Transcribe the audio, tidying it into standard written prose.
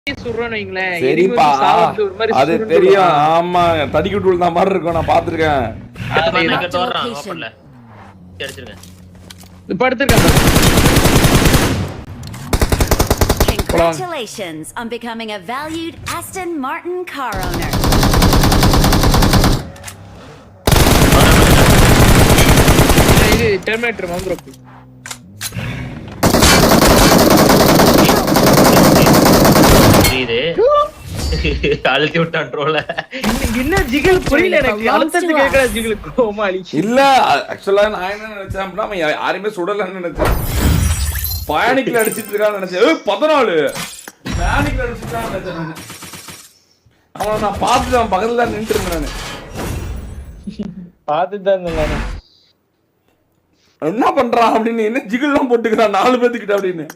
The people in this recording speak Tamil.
சுடுறோன்னு வைங்களேன். சரிப்பா அது தெரியும். ஆமா தடிக்கி விட்டு விழுந்த மாதிரி இருக்கும், நான் பாத்துருக்கேன். Congratulations on becoming a valued Aston Martin car owner. இது டெர்மினேட்டர் வந்துருக்கு. இது அழுத்தி விட்டான் ட்ரோல. என்ன ஜிகல் புரியல எனக்கு. அழுத்தத்து கேக்குற ஜிகல் கோமாளி. இல்ல ஆக்சுவலா நான் என்ன நினைச்சேன் அப்படின்னா அவன் யாரையுமே சுடலன்னு நினைச்சேன். பானிக்ல அடிச்சிட்டு இருக்கான்னு நினைச்சேன். 14 பானிக்ல அடிச்சிட்டான்னு நினைச்சேன். அவன் நான் பார்த்துட்டு அவன் பக்கத்துல தான் நின்றுட்டு இருந்தேன். நானு பார்த்துட்டு தான் இருந்தேன். என்ன பண்றான் அப்படின்னு, என்ன ஜிகல்லாம் போட்டுக்கிறான் 4 பேத்துக்கிட்ட அப்படின்னு.